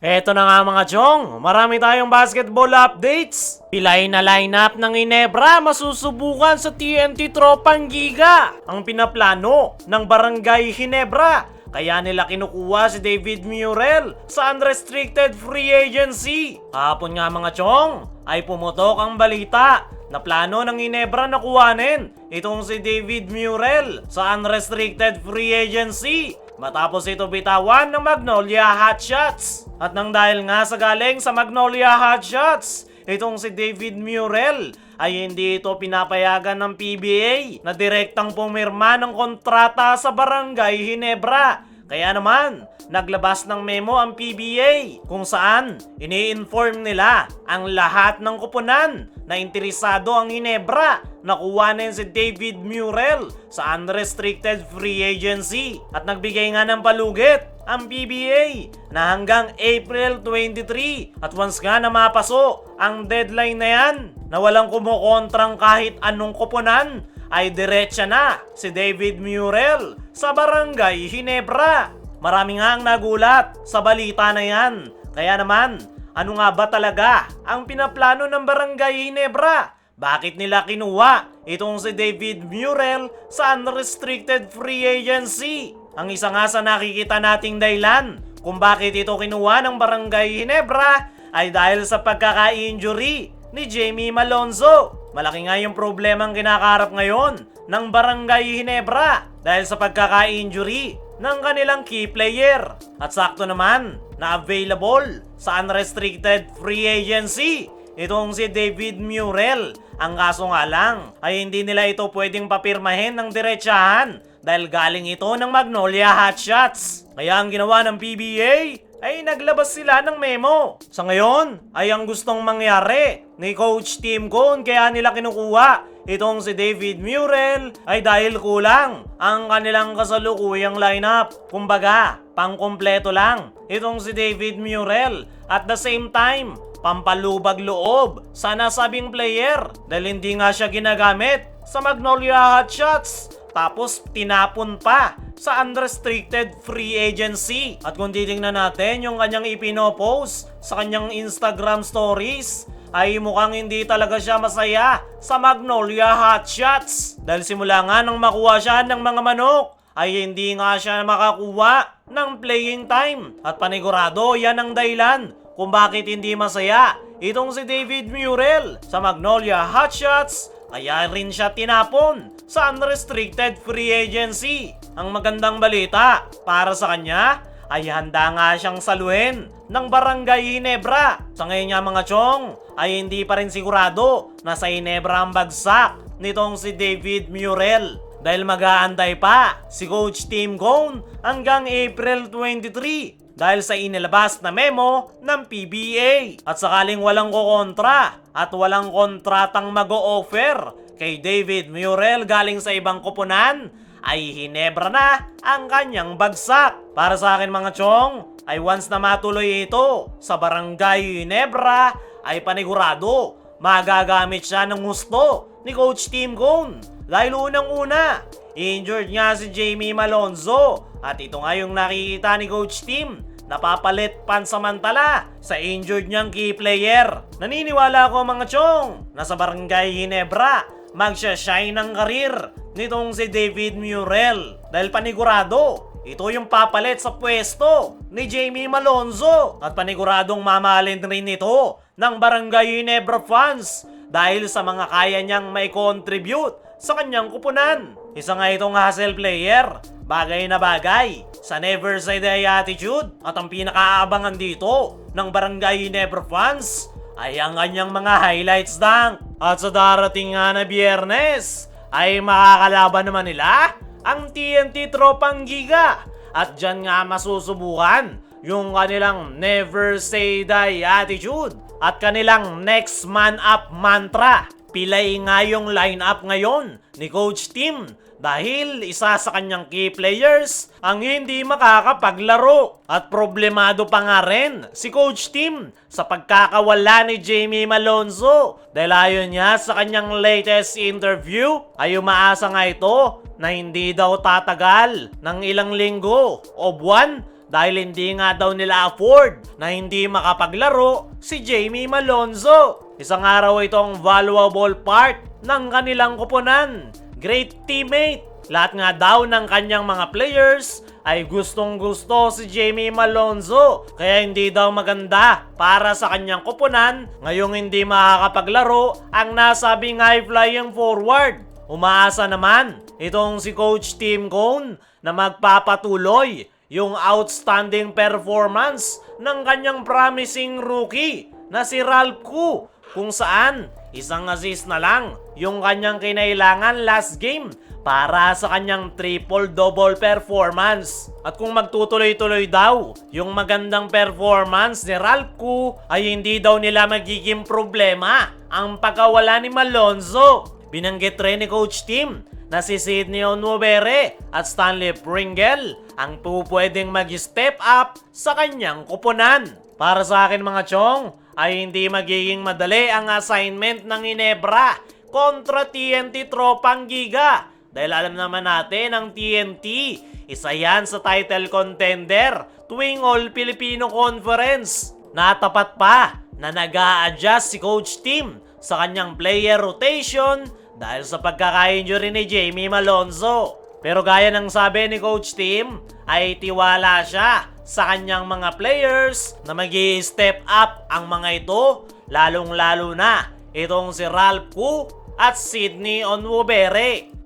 Eto na nga mga chong, marami tayong basketball updates. Pilay na lineup ng Ginebra masusubukan sa TNT Tropang Giga. Ang pinaplano ng Barangay Ginebra. Kaya nila kinukuha si David Murrell sa unrestricted free agency. Kahapon nga mga chong, ay pumutok ang balita na plano ng Ginebra na kuhanin itong si David Murrell sa unrestricted free agency. Matapos ito bitawan ng Magnolia Hotshots. At nang dahil nga sa galing sa Magnolia Hotshots, itong si David Murrell ay hindi ito pinapayagan ng PBA na direktang pumirma ng kontrata sa Barangay Ginebra. Kaya naman, naglabas ng memo ang PBA kung saan ini-inform nila ang lahat ng kupunan na interesado ang Ginebra na kuhanin si David Murrell sa unrestricted free agency. At nagbigay nga ng palugit ang PBA na hanggang April 23 at once nga na mapaso ang deadline na yan na walang kumukontrang kahit anong kupunan ay diretsa na si David Murrell sa Barangay Ginebra. Marami nga ang nagulat sa balita na yan. Kaya naman, ano nga ba talaga ang pinaplano ng Barangay Ginebra? Bakit nila kinuha itong si David Murrell sa unrestricted free agency? Ang isa nga sa nakikita nating dahilan kung bakit ito kinuha ng Barangay Ginebra ay dahil sa pagkaka-injury ni Jamie Malonzo. Malaki nga yung problemang kinakaharap ngayon ng Barangay Ginebra dahil sa pagkaka-injury ng kanilang key player. At sakto naman na available sa unrestricted free agency itong si David Murrell. Ang kaso nga lang ay hindi nila ito pwedeng papirmahin ng diretsahan dahil galing ito ng Magnolia Hotshots. Kaya ang ginawa ng PBA ay naglabas sila ng memo. Sa ngayon ay ang gustong mangyari ni Coach Tim Cone kaya nila kinukuha itong si David Murrell ay dahil kulang ang kanilang kasalukuyang lineup. Kumbaga, pangkumpleto lang itong si David Murrell. At the same time, pampalubag loob sa nasabing player dahil hindi nga siya ginagamit sa Magnolia Hotshots. Tapos tinapon pa sa unrestricted free agency. At kung titingnan natin yung kanyang ipinopost sa kanyang Instagram stories, ay mukhang hindi talaga siya masaya sa Magnolia Hotshots. Dahil simula nga nang makuha siya ng mga manok, ay hindi nga siya makakuha ng playing time. At panigurado yan ang dahilan kung bakit hindi masaya itong si David Murrell sa Magnolia Hotshots. Kaya rin siya tinapon sa unrestricted free agency. Ang magandang balita para sa kanya ay handa nga siyang saluhin ng Barangay Ginebra. Sa ngayon nga mga chong ay hindi pa rin sigurado na sa Ginebra ang bagsak nitong si David Murrell. Dahil mag-aantay pa si Coach Tim Cone hanggang April 23 dahil sa inilabas na memo ng PBA. At sakaling walang kukontra at walang kontratang mag-o-offer kay David Murrell galing sa ibang kupunan, ay Ginebra na ang kanyang bagsak. Para sa akin mga chong, ay once na matuloy ito sa Barangay Ginebra, ay panigurado magagamit siya ng gusto ni Coach Tim Cone. Dahil unang-una, injured nga si Jamie Malonzo. At ito nga yung nakikita ni Coach Tim, napapalit pansamantala sa injured niyang key player. Naniniwala ako mga chong na sa Barangay Ginebra magsha-shine ang karir nitong si David Murrell. Dahil panigurado, ito yung papalit sa pwesto ni Jamie Malonzo. At paniguradong mamahalin rin ito ng Barangay Ginebra fans dahil sa mga kaya niyang may contribute sa kanyang kupunan. Isa nga itong hustle player, bagay na bagay sa never say die attitude. At ang pinakaabangan dito ng Barangay Ginebra fans ay ang kanyang mga highlights dunk. At sa darating nga na Biyernes ay makakalaban naman nila ang TNT Tropang Giga. At dyan nga masusubukan yung kanilang never say die attitude at kanilang next man up mantra. Pilay nga yung lineup ngayon ni Coach Tim dahil isa sa kanyang key players ang hindi makakapaglaro. At problemado pa nga rin si Coach Tim sa pagkakawala ni Jamie Malonzo dahil ayon niya sa kanyang latest interview ay umaasa nga ito na hindi daw tatagal ng ilang linggo o buwan dahil hindi nga daw nila afford na hindi makapaglaro si Jamie Malonzo. Isang araw itong valuable part ng kanilang koponan. Great teammate. Lahat nga daw ng kanyang mga players ay gustong gusto si Jamie Malonzo, kaya hindi daw maganda para sa kanyang koponan ngayong hindi makakapaglaro ang nasabing high-flying forward. Umaasa naman itong si Coach Tim Cone na magpapatuloy yung outstanding performance ng kanyang promising rookie na si Ralph Koo, kung saan isang assist na lang yung kanyang kinailangan last game para sa kanyang triple-double performance. At kung magtutuloy-tuloy daw yung magandang performance ni Ralph Koo, ay hindi daw nila magiging problema ang pagkawala ni Malonzo. Binanggit rin ni Coach Tim na si Sydney Onwubere at Stanley Pringle ang pwedeng mag-step up sa kanyang koponan. Para sa akin mga chong, ay hindi magiging madali ang assignment ng Ginebra kontra TNT Tropang Giga. Dahil alam naman natin ang TNT, isa yan sa title contender tuwing All-Filipino Conference. Natapat pa na nag-a-adjust si Coach Tim sa kanyang player rotation dahil sa pagkaka-injury ni Jamie Malonzo. Pero gaya ng sabi ni Coach Tim, ay tiwala siya sa kanyang mga players na mag-i-step up ang mga ito, lalong-lalo na itong si Ralph Koo at Sydney Onwubere.